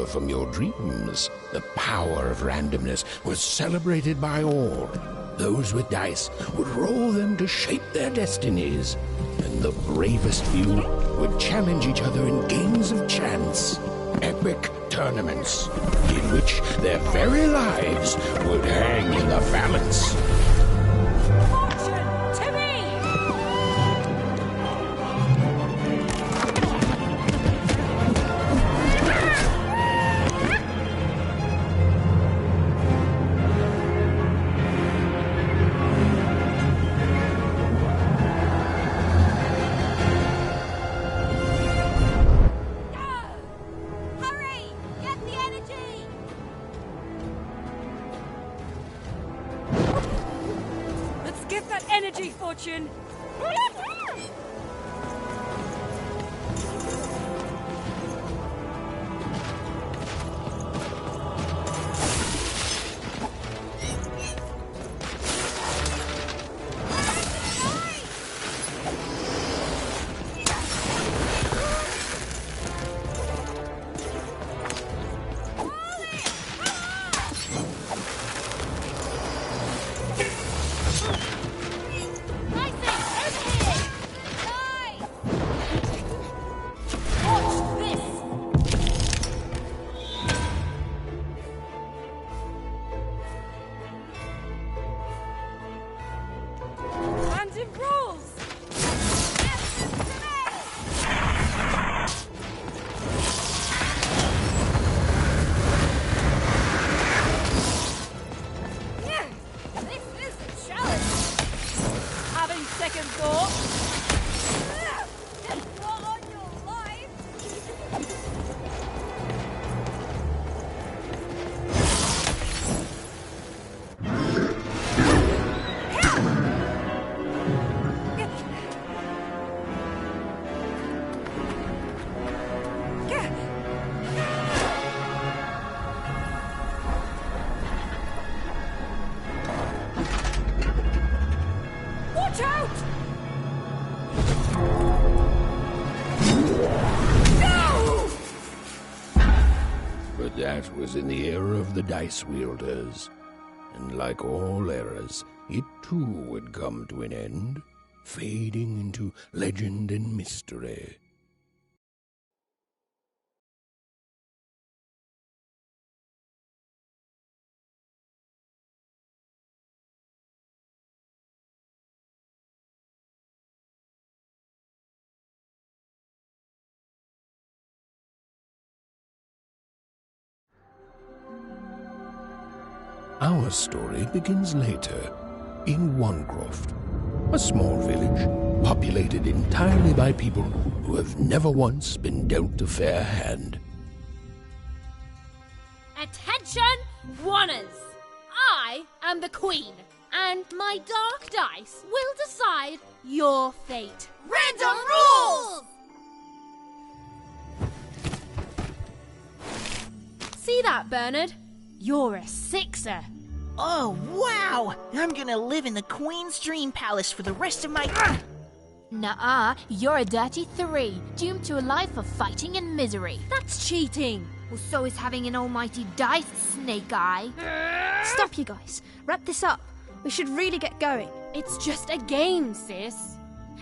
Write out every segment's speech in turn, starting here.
power from your dreams. The power of randomness was celebrated by all. Those with dice would roll them to shape their destinies, and the bravest few would challenge each other in games of chance. Epic tournaments in which their very lives would hang in the balance. Fortune to me! Get that energy, Fortune! That was in the era of the dice wielders, and like all eras, it too would come to an end, fading into legend and mystery. Our story begins later, in Wanecroft, a small village populated entirely by people who have never once been dealt a fair hand. Attention, Wanners! I am the Queen, and my dark dice will decide your fate. Random rules! See that, Bernard? You're a sixer. Oh, wow! I'm gonna live in the Queen's Dream Palace for the rest of my... Nuh-uh, you're a dirty 3, doomed to a life of fighting and misery. That's cheating. Well, so is having an almighty dice, Snake Eye. Stop, you guys. Wrap this up. We should really get going. It's just a game, sis.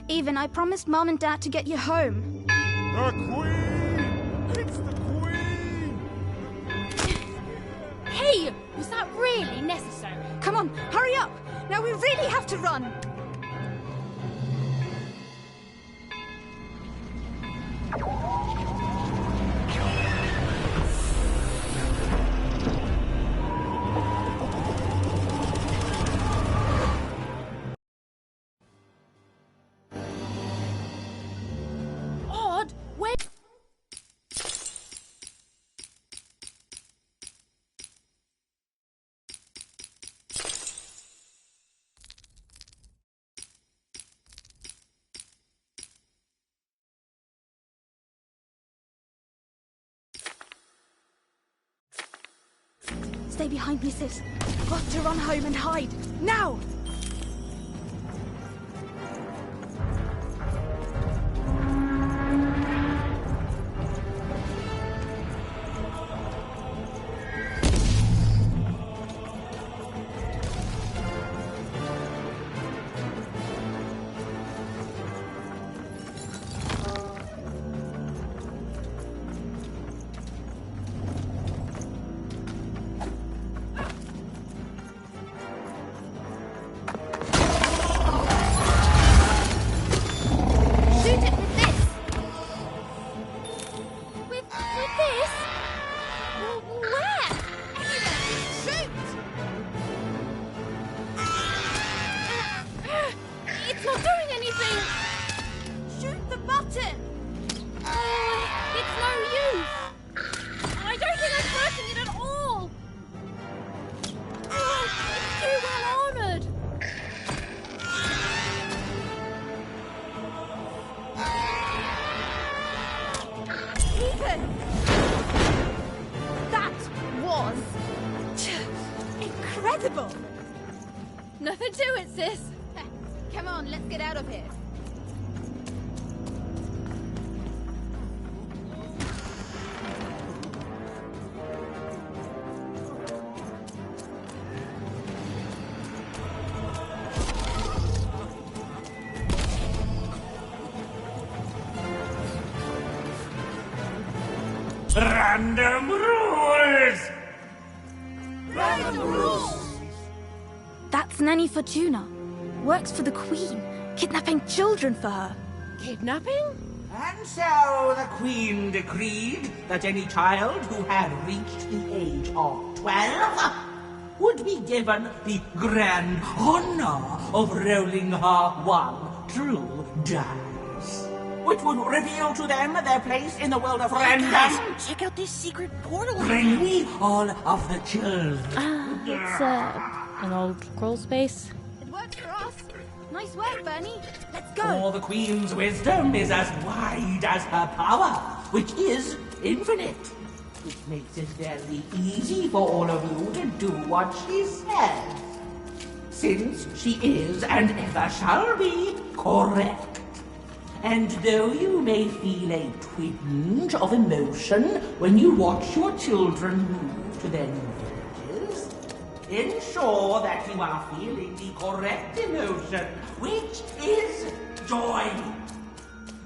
Even, I promised Mom and Dad to get you home. The Queen! It's the Queen! Hey, was that really necessary? Come on, hurry up! Now we really have to run! Odd, where... Stay behind me, sis. Got to run home and hide. Now! incredible! Nothing to it, sis. Come on, let's get out of here. Random rules! That's Nanny Fortuna. Works for the Queen, kidnapping children for her. Kidnapping? And so the Queen decreed that any child who had reached the age of 12 would be given the grand honor of rolling her one true dice, which would reveal to them their place in the world of random. Guys, check out this secret portal. Bring me all of the children. It's an old crawl space. It worked for us. Nice work, Bernie. Let's go. For the Queen's wisdom is as wide as her power, which is infinite. Which makes it very easy for all of you to do what she says. Since she is and ever shall be correct. And though you may feel a twinge of emotion when you watch your children move to their new villages, ensure that you are feeling the correct emotion, which is joy.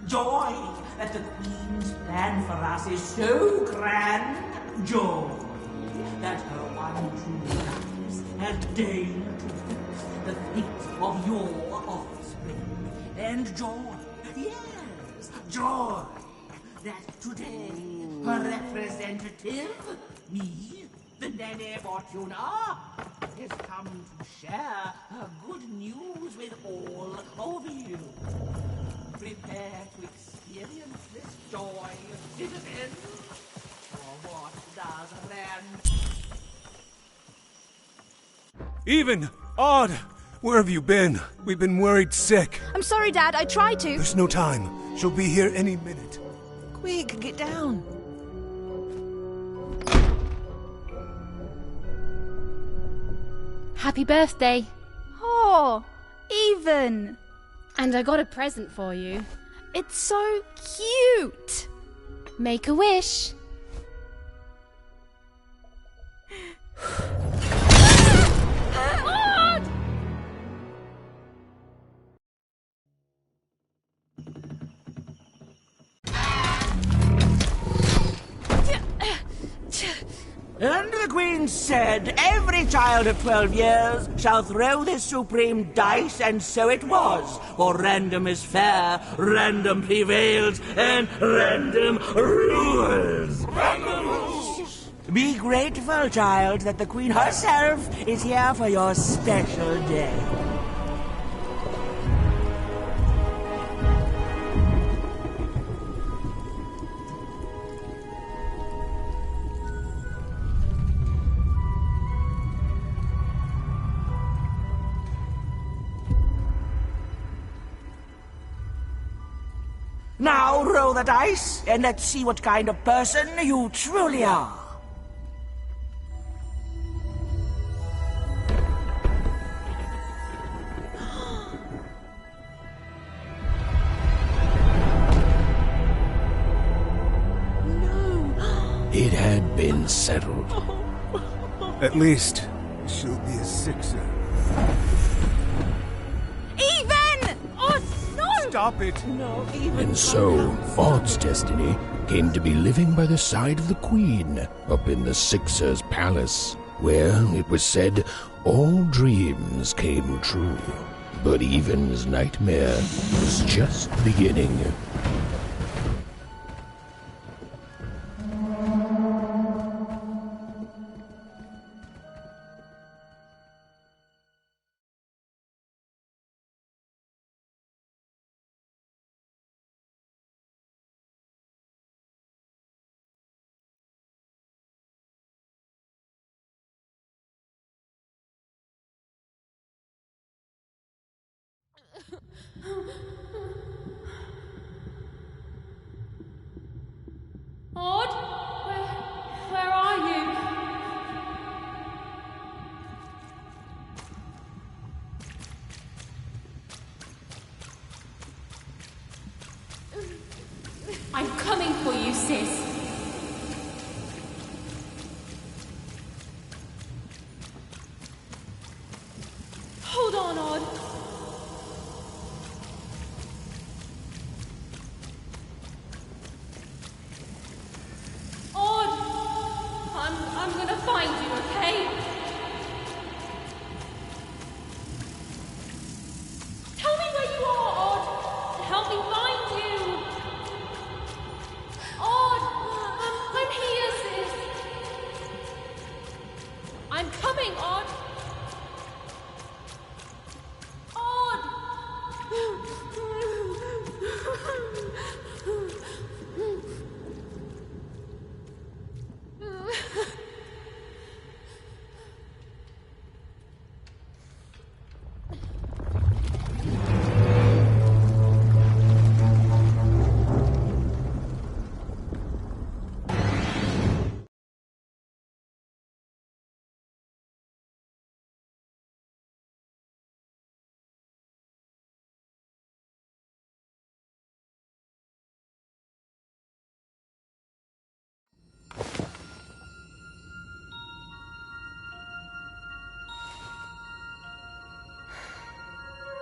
Joy that the Queen's plan for us is so grand. Joy that her one true goddess has deigned to fix the fate of your offspring. And joy, yes, joy that today her representative, me, the Nene Fortuna, has come to share her good news with all of you. Prepare to experience this joy, citizens. For what does Rand? Even! Odd! Where have you been? We've been worried sick. I'm sorry, Dad. I tried to. There's no time. She'll be here any minute. Quick, get down. Happy birthday. Oh, Even. And I got a present for you. It's so cute. Make a wish. And the Queen said, every child of 12 years shall throw this supreme dice, and so it was. For random is fair, random prevails, and random rules. Random rules! Be grateful, child, that the Queen herself is here for your special day. Now roll the dice, and let's see what kind of person you truly are. It had been settled. At least, she'll be a sixer. Even! Oh, no! Stop it! And so, Odd's destiny came to be living by the side of the Queen up in the Sixer's palace, where, it was said, all dreams came true. But Even's nightmare was just beginning. Odd? Where are you?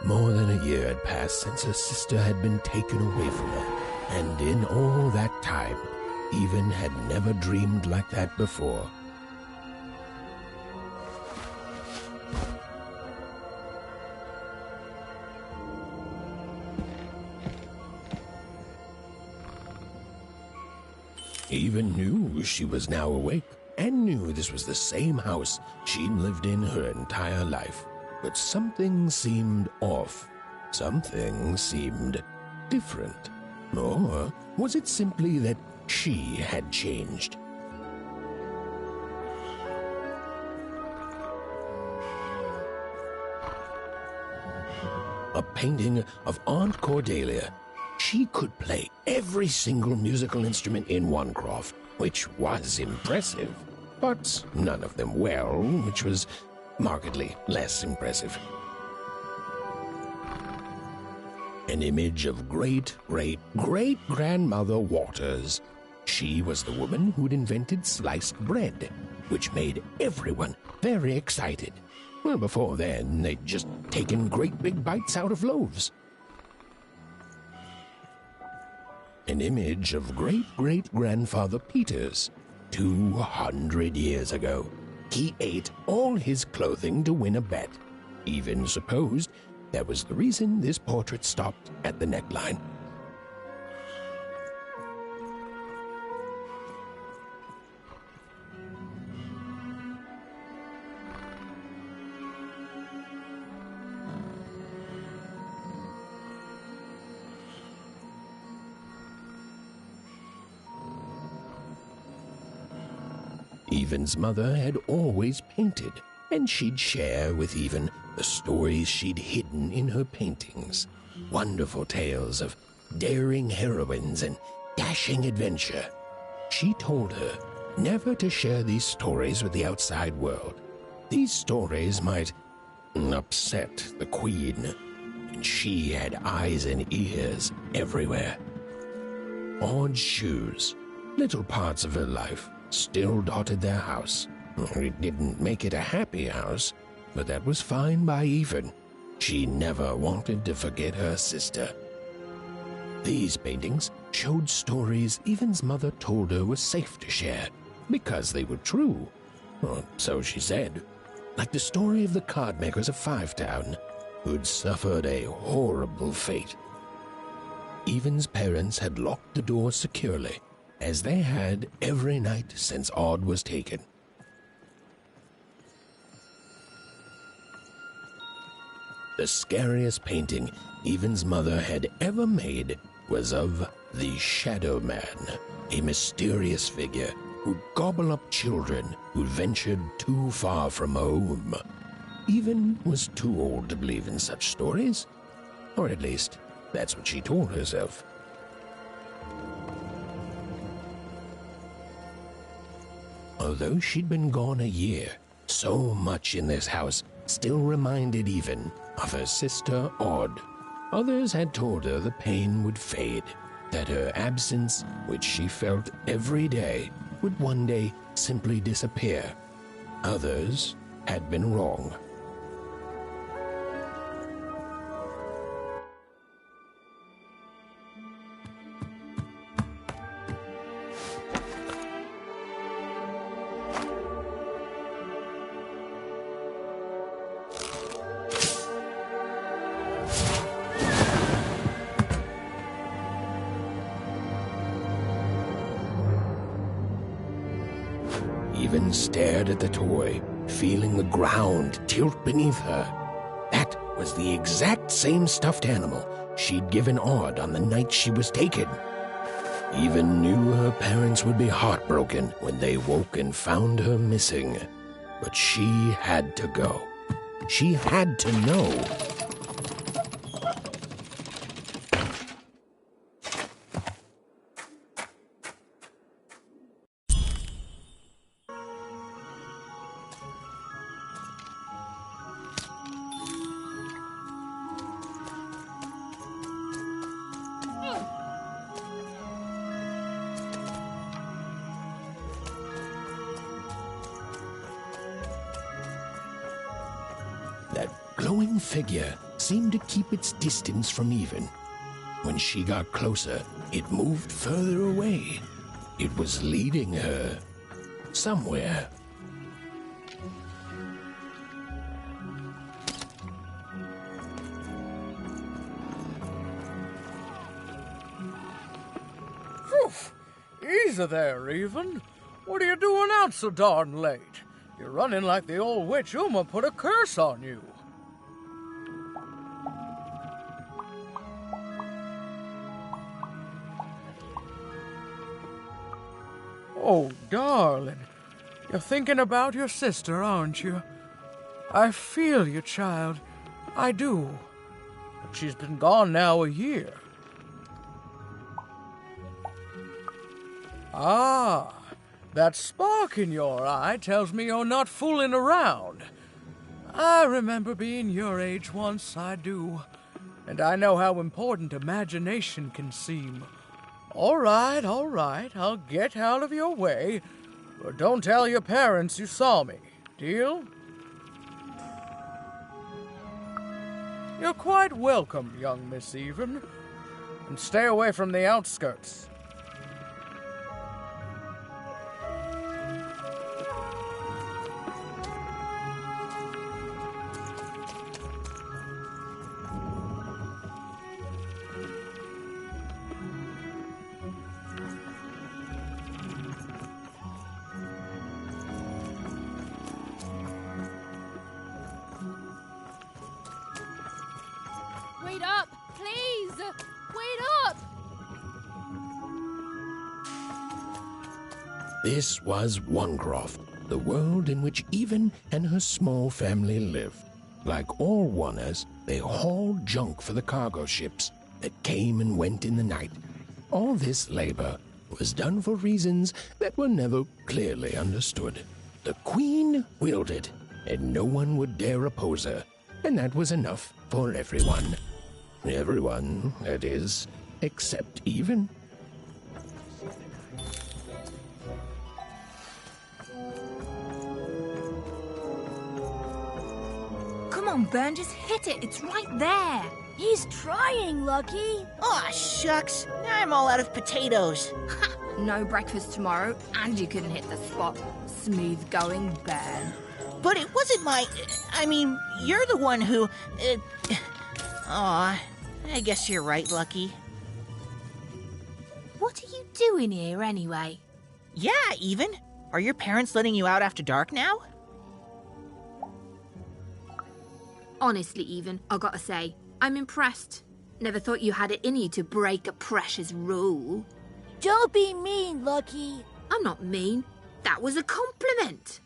More than a year had passed since her sister had been taken away from her, and in all that time, Even had never dreamed like that before. Even knew she was now awake, and knew this was the same house she'd lived in her entire life. But something seemed off. Something seemed different. Or was it simply that she had changed? A painting of Aunt Cordelia. She could play every single musical instrument in one croft, which was impressive, but none of them well, which was markedly less impressive. An image of great-great-great-grandmother Waters. She was the woman who'd invented sliced bread, which made everyone very excited. Well, before then, they'd just taken great big bites out of loaves. An image of great-great-grandfather Peters. 200 years ago, he ate all his clothing to win a bet. Even supposed that was the reason this portrait stopped at the neckline. Even's mother had always painted, and she'd share with Even the stories she'd hidden in her paintings. Wonderful tales of daring heroines and dashing adventure. She told her never to share these stories with the outside world. These stories might upset the Queen, and she had eyes and ears everywhere. Odd shoes, little parts of her life, still dotted their house. It didn't make it a happy house, but that was fine by Even. She never wanted to forget her sister. These paintings showed stories Even's mother told her were safe to share, because they were true. Or so she said. Like the story of the card makers of Fivetown, who'd suffered a horrible fate. Even's parents had locked the door securely, as they had every night since Odd was taken. The scariest painting Even's mother had ever made was of the Shadow Man, a mysterious figure who'd gobble up children who'd ventured too far from home. Even was too old to believe in such stories, or at least that's what she told herself. Although she'd been gone a year, so much in this house still reminded Even of her sister Odd. Others had told her the pain would fade, that her absence, which she felt every day, would one day simply disappear. Others had been wrong. Even stared at the toy, feeling the ground tilt beneath her. That was the exact same stuffed animal she'd given Odd on the night she was taken. Even knew her parents would be heartbroken when they woke and found her missing. But she had to go. She had to know. That glowing figure seemed to keep its distance from Even. When she got closer, it moved further away. It was leading her somewhere. Easy there, Even. What are you doing out so darn late? You're running like the old witch Uma put a curse on you. Oh, darling. You're thinking about your sister, aren't you? I feel you, child. I do. But she's been gone now a year. Ah, that spark in your eye tells me you're not fooling around. I remember being your age once, I do. And I know how important imagination can seem. All right, I'll get out of your way. But don't tell your parents you saw me. Deal? You're quite welcome, young Miss Even. And stay away from the outskirts. Wait up, please! Wait up! This was Onecroft, the world in which Even and her small family lived. Like all Oners, they hauled junk for the cargo ships that came and went in the night. All this labor was done for reasons that were never clearly understood. The Queen willed it, and no one would dare oppose her, and that was enough for everyone. Everyone, that is, except Even. Come on, Ben, just hit it. It's right there. He's trying, Lucky. Aw, shucks. Now I'm all out of potatoes. No breakfast tomorrow, and you couldn't hit the spot. Smooth going, Ben. But it wasn't my... I mean, you're the one who... Aw, I guess you're right, Lucky. What are you doing here, anyway? Yeah, Even. Are your parents letting you out after dark now? Honestly, Even, I gotta say, I'm impressed. Never thought you had it in you to break a precious rule. Don't be mean, Lucky. I'm not mean. That was a compliment.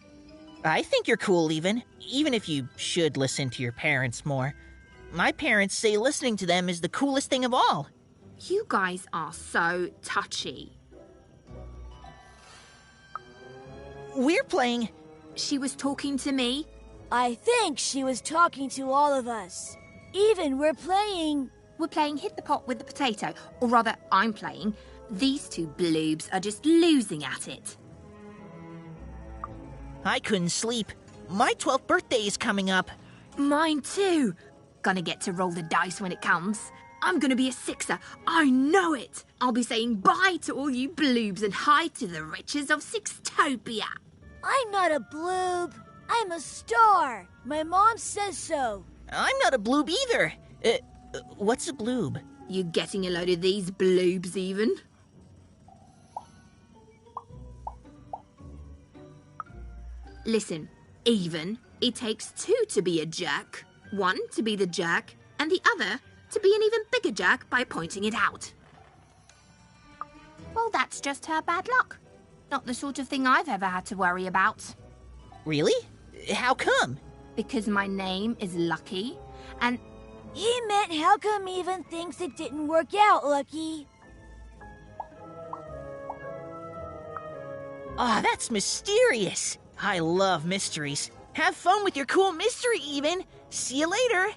I think you're cool, even if you should listen to your parents more. My parents say listening to them is the coolest thing of all. You guys are so touchy. We're playing... She was talking to me. I think she was talking to all of us. Even we're playing Hit the Pot with the Potato. Or rather, I'm playing. These two bloobs are just losing at it. I couldn't sleep. My 12th birthday is coming up. Mine too. Gonna get to roll the dice when it comes. I'm gonna be a sixer. I know it. I'll be saying bye to all you bloobs and hi to the riches of Sixtopia. I'm not a bloob. I'm a star. My mom says so. I'm not a bloob either. What's a bloob? You getting a load of these bloobs, Even? Listen, Even, it takes two to be a jerk. One to be the jerk, and the other to be an even bigger jerk by pointing it out. Well, that's just her bad luck. Not the sort of thing I've ever had to worry about. Really? How come? Because my name is Lucky, and... He meant how come Even thinks it didn't work out, Lucky? Ah, that's mysterious. I love mysteries. Have fun with your cool mystery, Even. See you later.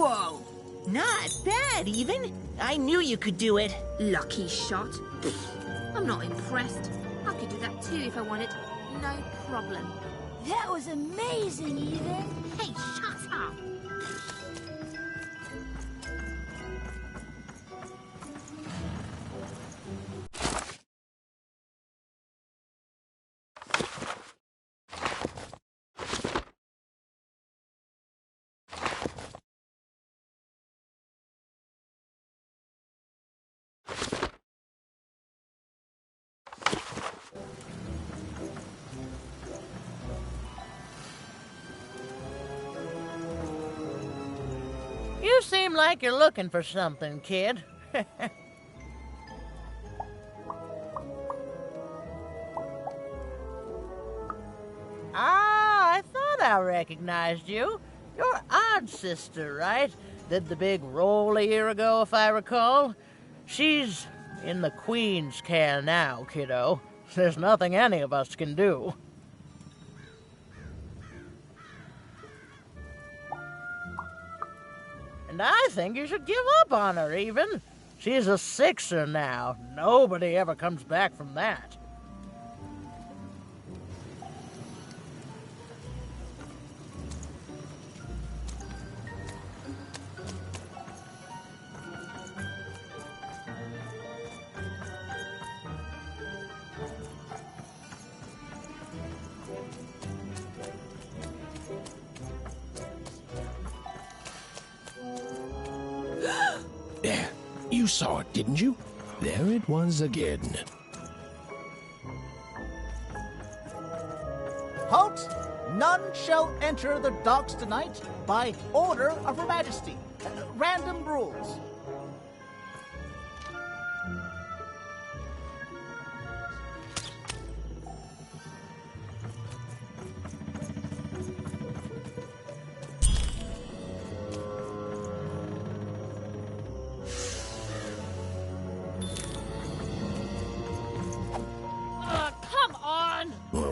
Whoa! Not bad, even. I knew you could do it. Lucky shot. I'm not impressed. I could do that too if I wanted. No problem. That was amazing, Ethan. Hey, shut up. You seem like you're looking for something, kid. I thought I recognized you. You're Odd's sister, right? Did the big roll a year ago, if I recall. She's in the Queen's care now, kiddo. There's nothing any of us can do. And I think you should give up on her, even. She's a sixer now. Nobody ever comes back from that. There, you saw it, didn't you? There it was again. Halt! None shall enter the docks tonight by order of Her Majesty. Random rules.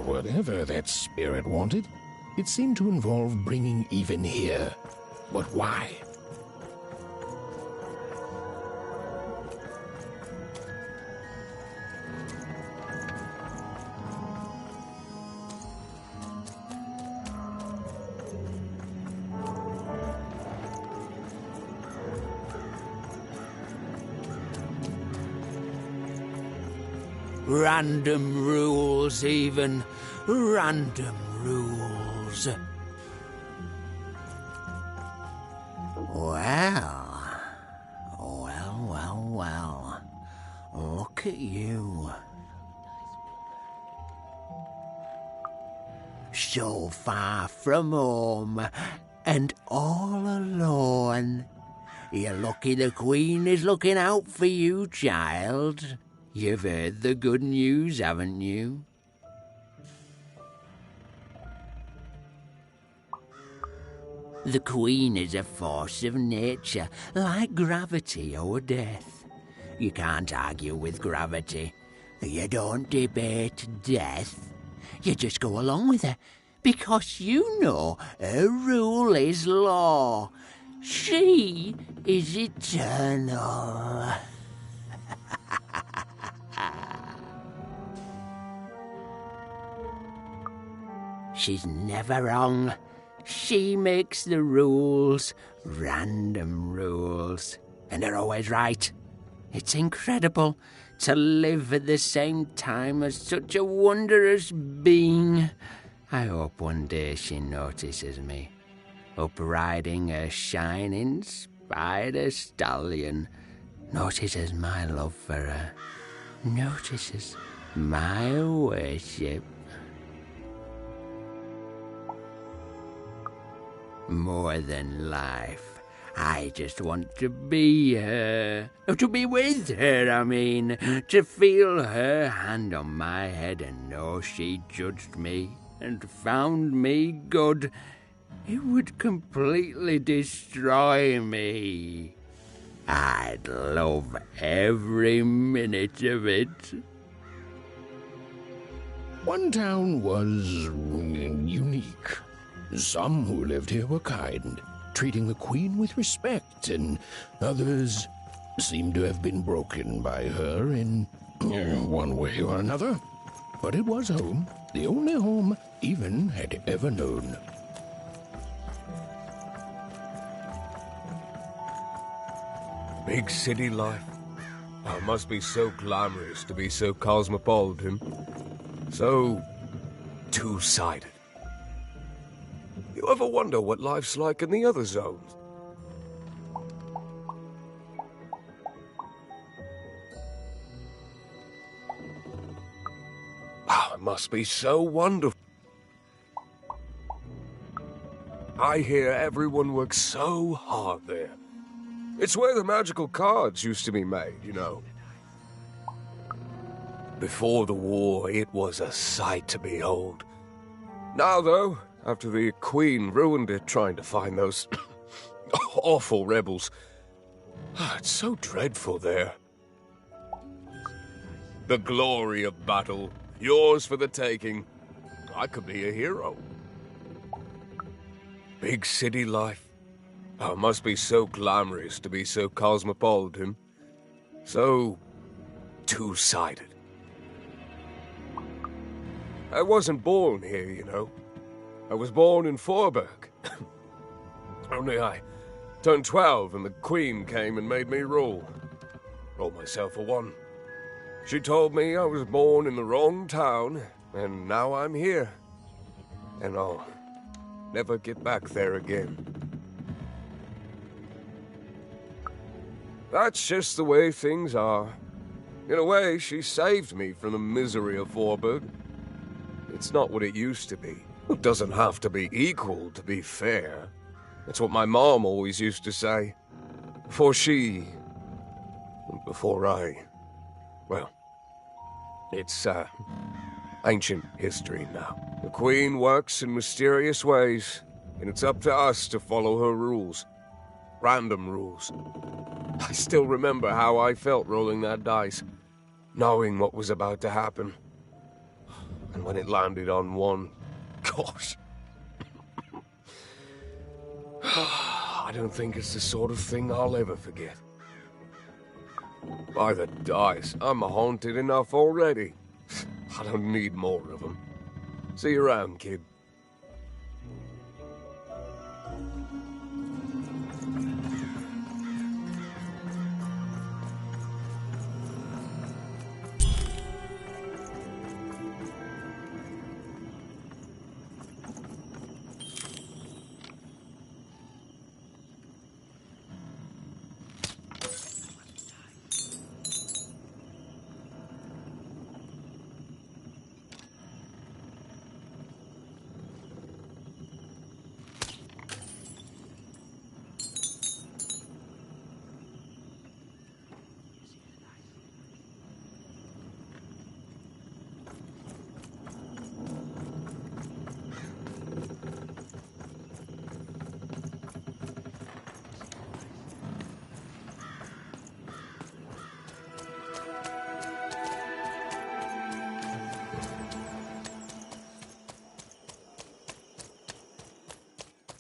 Whatever that spirit wanted, it seemed to involve bringing even here. But why? Random rules, even. Random rules. Well. Look at you. So far from home, and all alone. You're lucky the Queen is looking out for you, child. You've heard the good news, haven't you? The Queen is a force of nature, like gravity or death. You can't argue with gravity. You don't debate death. You just go along with her, because you know her rule is law. She is eternal. She's never wrong. She makes the rules, random rules, and they're always right. It's incredible to live at the same time as such a wondrous being. I hope one day she notices me, up riding a shining spider stallion, notices my love for her, notices my worship. More than life, I just want to be her. To be with her, I mean. To feel her hand on my head and know she judged me and found me good. It would completely destroy me. I'd love every minute of it. One town was unique. Some who lived here were kind, treating the Queen with respect, and others seem to have been broken by her in one way or another. But it was home, the only home Even had ever known. Big city life. Oh, it must be so glamorous to be so cosmopolitan. So two-sided. You ever wonder what life's like in the other zones? Oh, it must be so wonderful. I hear everyone works so hard there. It's where the magical cards used to be made, you know. Before the war, it was a sight to behold. Now, though, after the Queen ruined it trying to find those awful rebels, it's so dreadful there. The glory of battle, yours for the taking. I could be a hero. Big city life. Oh, it must be so glamorous to be so cosmopolitan. So two-sided. I wasn't born here, you know. I was born in Forberg. Only I turned 12 and the Queen came and made me rule. Rolled myself a one. She told me I was born in the wrong town, and now I'm here. And I'll never get back there again. That's just the way things are. In a way, she saved me from the misery of Forberg. It's not what it used to be. It doesn't have to be equal to be fair. That's what my mom always used to say. Before I... Well, it's, ancient history now. The Queen works in mysterious ways, and it's up to us to follow her rules. Random rules. I still remember how I felt rolling that dice, knowing what was about to happen. And when it landed on one, gosh. I don't think it's the sort of thing I'll ever forget. By the dice, I'm haunted enough already. I don't need more of them. See you around, kid.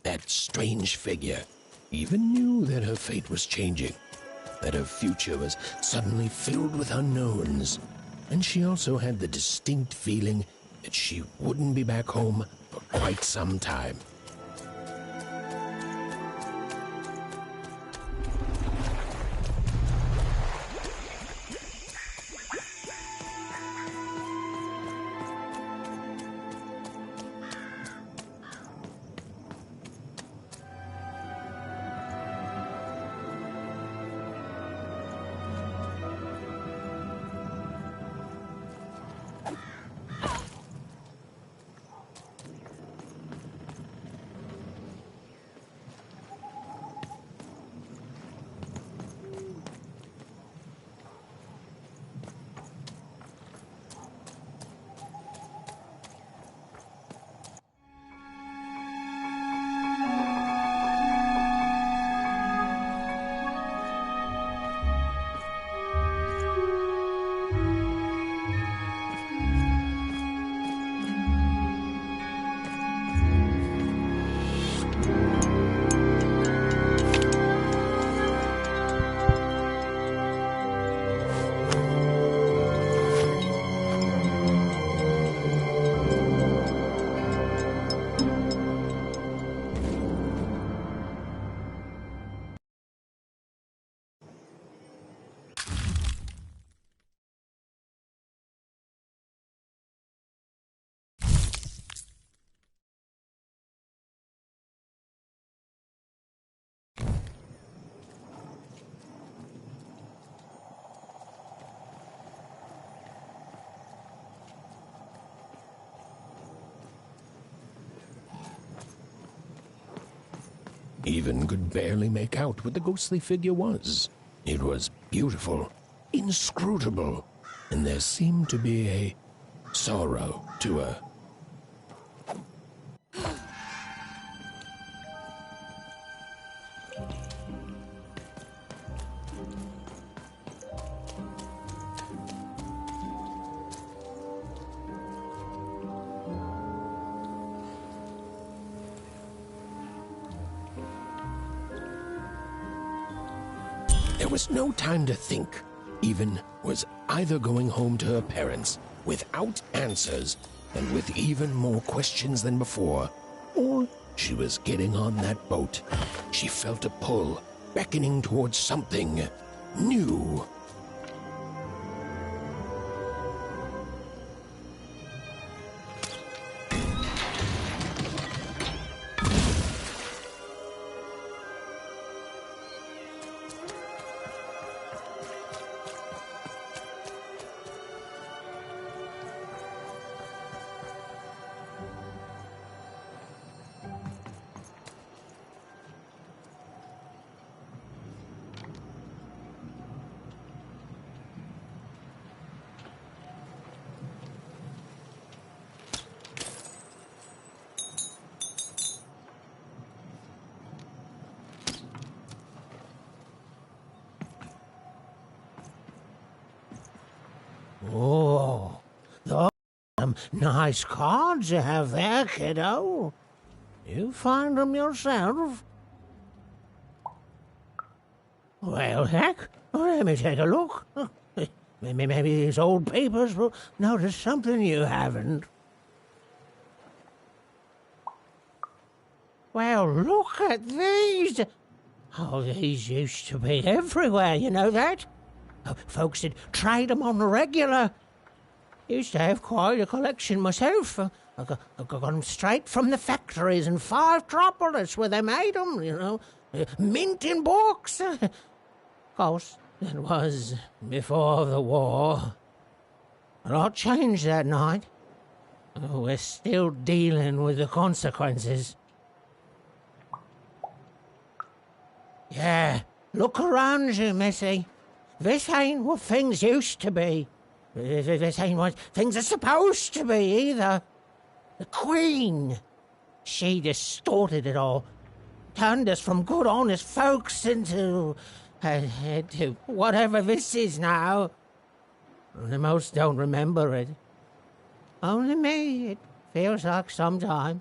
That strange figure even knew that her fate was changing, that her future was suddenly filled with unknowns, and she also had the distinct feeling that she wouldn't be back home for quite some time. Even could barely make out what the ghostly figure was. It was beautiful, inscrutable, and there seemed to be a sorrow to her. There was no time to think. Even was either going home to her parents without answers and with even more questions than before, or she was getting on that boat. She felt a pull, beckoning towards something new. Oh, those nice cards you have there, kiddo. You find them yourself? Well, heck, let me take a look. Maybe these old papers will notice something you haven't. Well, look at these. Oh, these used to be everywhere, you know that? Folks would trade them on the regular. Used to have quite a collection myself. I got them straight from the factories in 5 Tropolis where they made them, you know. Mint in books. Of course, it was before the war. A lot changed that night. We're still dealing with the consequences. Yeah, look around you, Missy. This ain't what things used to be. This ain't what things are supposed to be, either. The Queen, she distorted it all. Turned us from good, honest folks into whatever this is now. The most don't remember it. Only me, it feels like some time.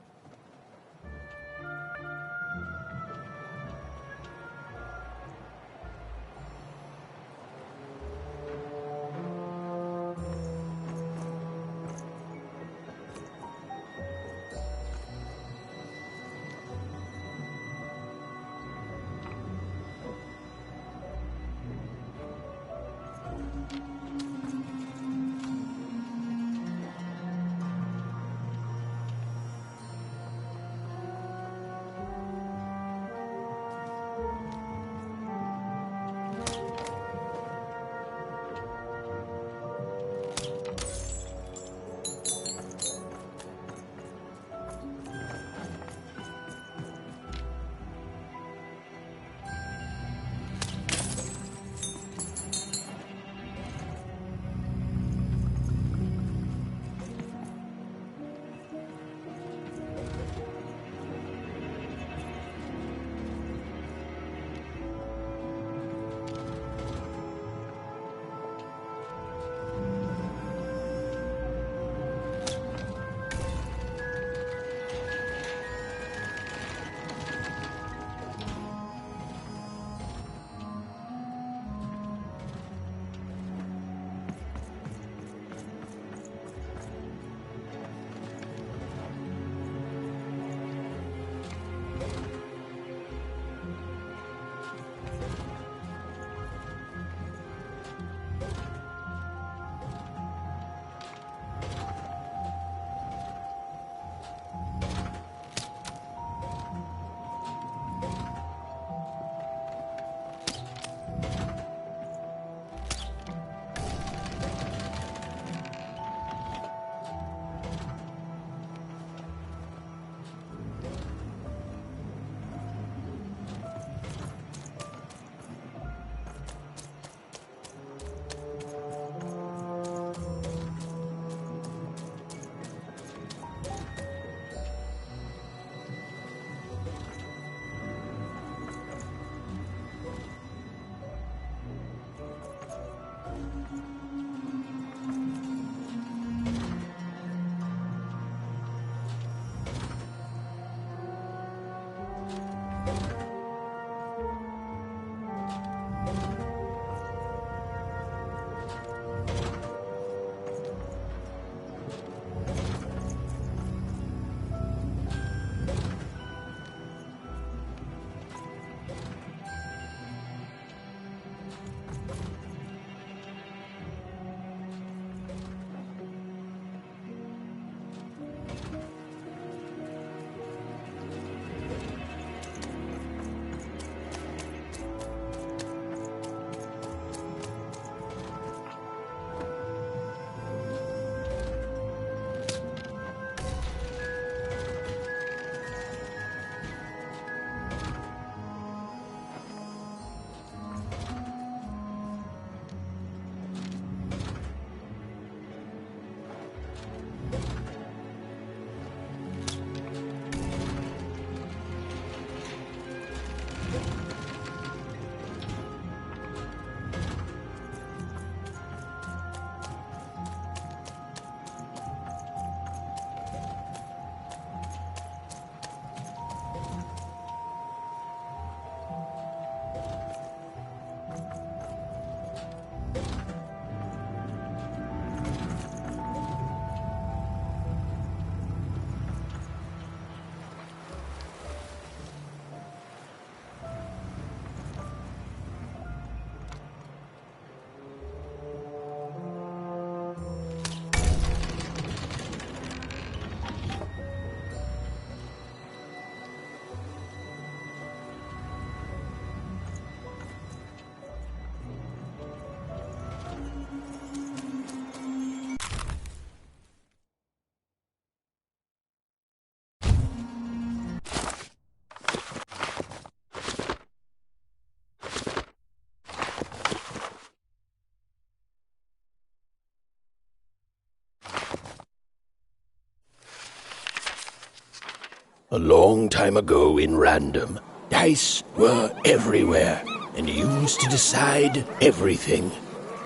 A long time ago in Random, dice were everywhere and used to decide everything.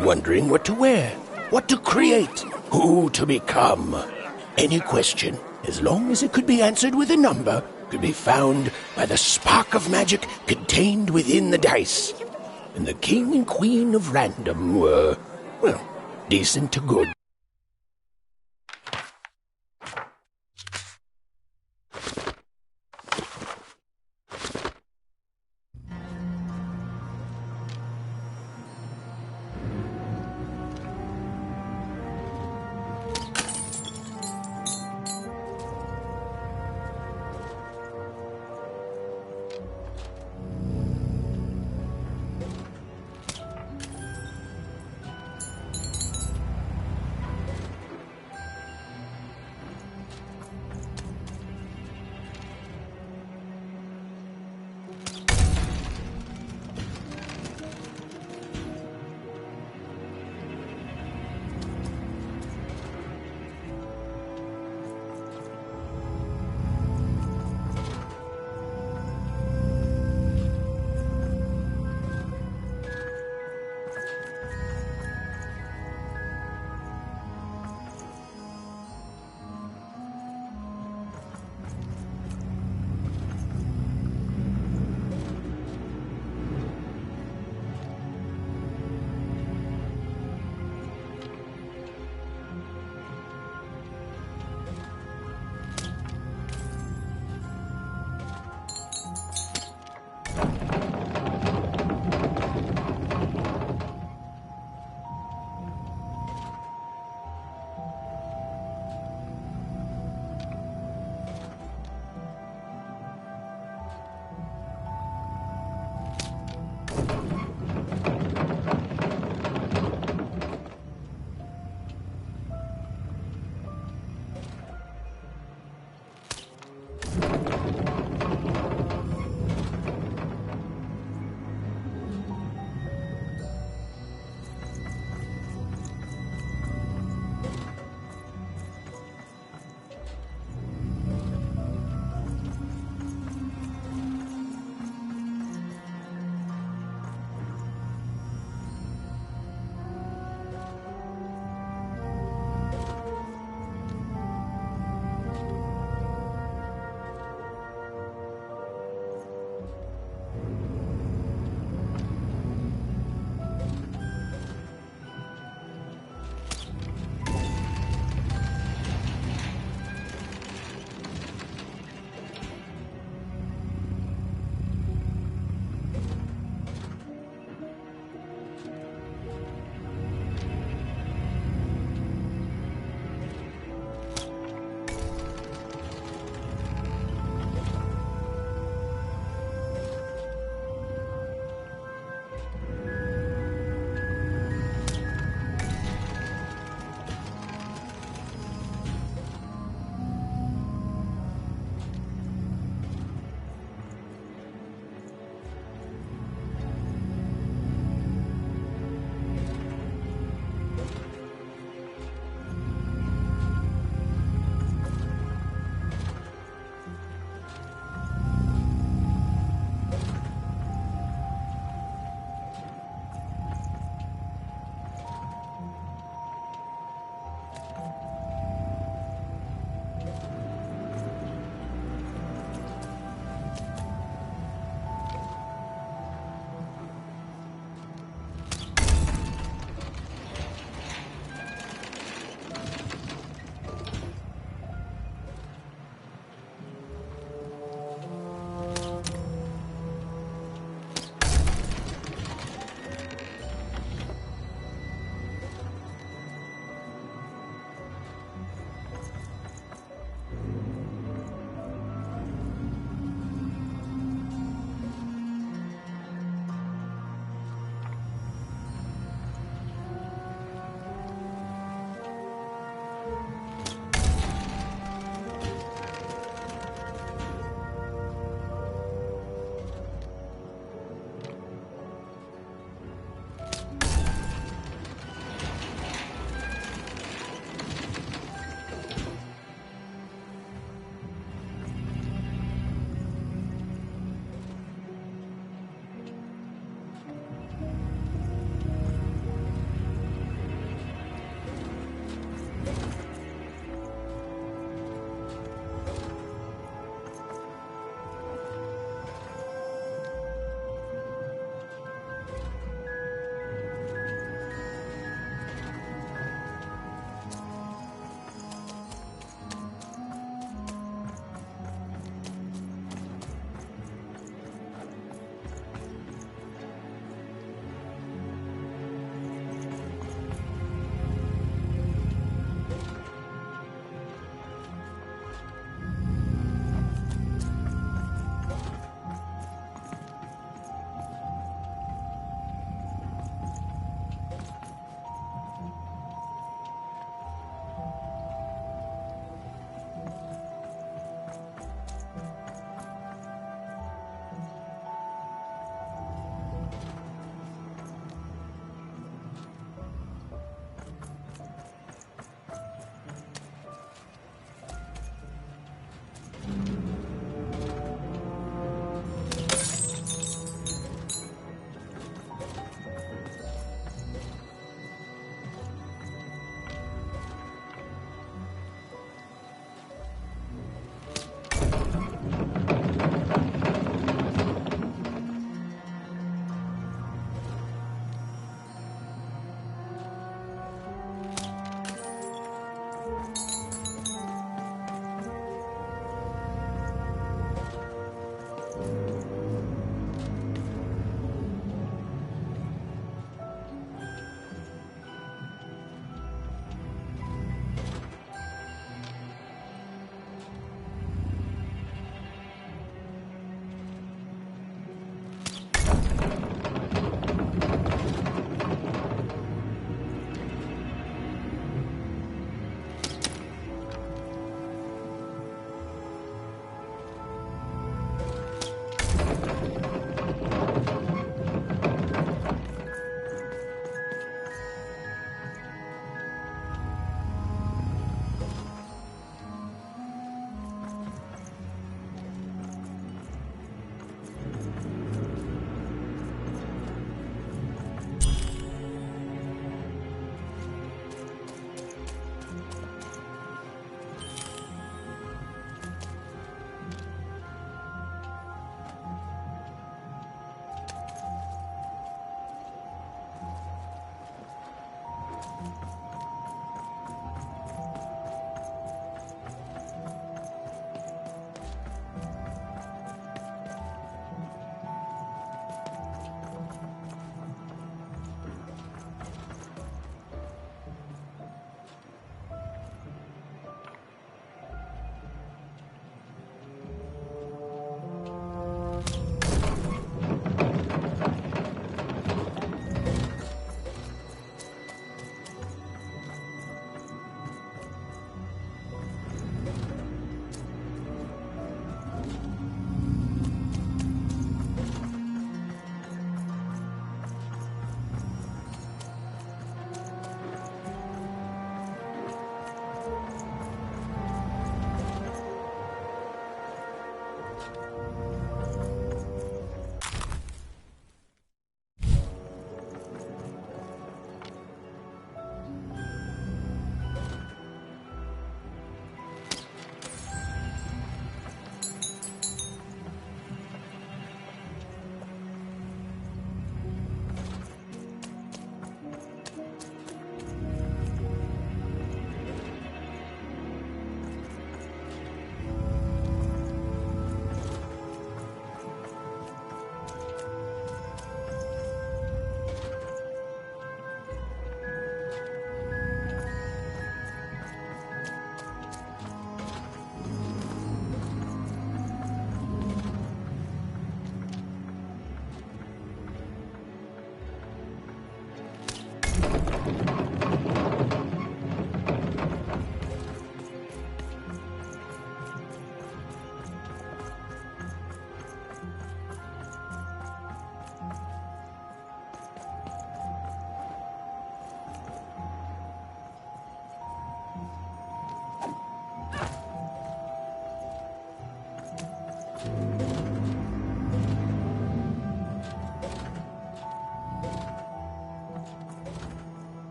Wondering what to wear, what to create, who to become. Any question, as long as it could be answered with a number, could be found by the spark of magic contained within the dice. And the king and queen of Random were, well, decent to good.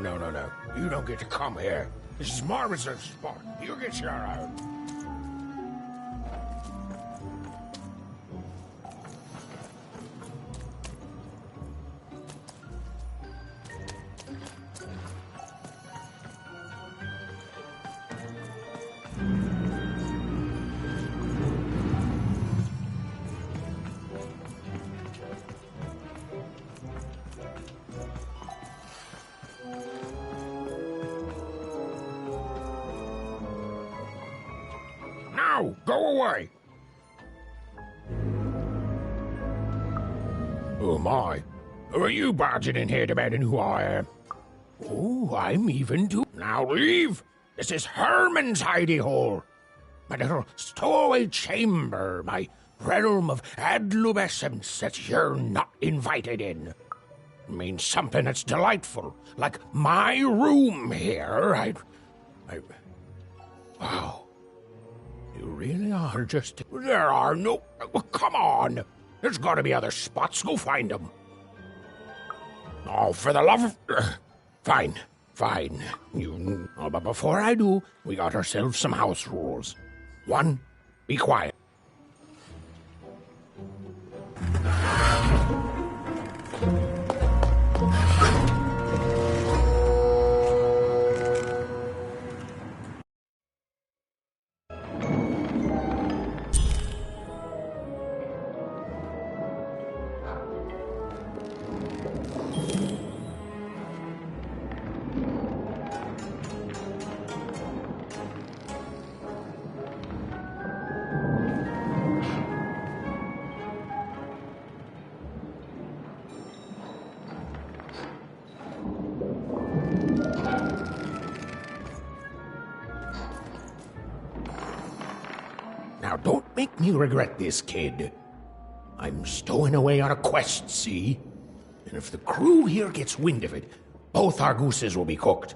No. You don't get to come here. This is my reserve spot. You get your own. Now, go away! Oh my, who are you barging in here demanding who I am? Oh, I'm even too. Now leave! This is Herman's hidey hole! My little stowaway chamber, my realm of adolescence that you're not invited in. It means something that's delightful, like my room here. Wow. You really are just... There are no... Well, come on! There's gotta be other spots. Go find them. Oh, for the love of... Fine. You... Oh, but before I do, we got ourselves some house rules. 1, be quiet. Now, don't make me regret this, kid. I'm stowing away on a quest, see? And if the crew here gets wind of it, both our gooses will be cooked.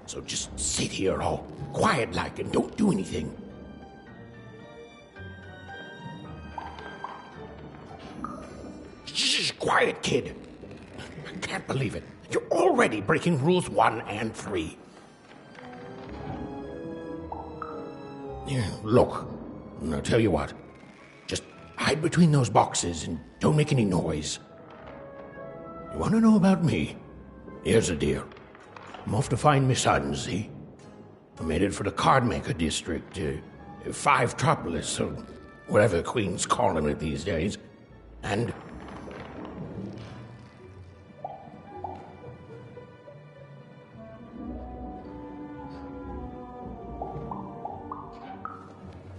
So just sit here all quiet-like and don't do anything. Shh, quiet, kid. I can't believe it. You're already breaking rules 1 and 3. Yeah, look. I'll tell you what, just hide between those boxes and don't make any noise. You want to know about me? Here's the deal. I'm off to find my son, see? I'm headed for the Cardmaker district, 5-tropolis, or whatever the Queen's calling it these days. And...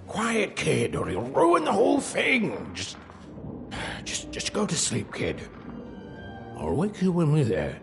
Quiet, kid, or you'll ruin the whole thing. Just go to sleep, kid. I'll wake you when we're there.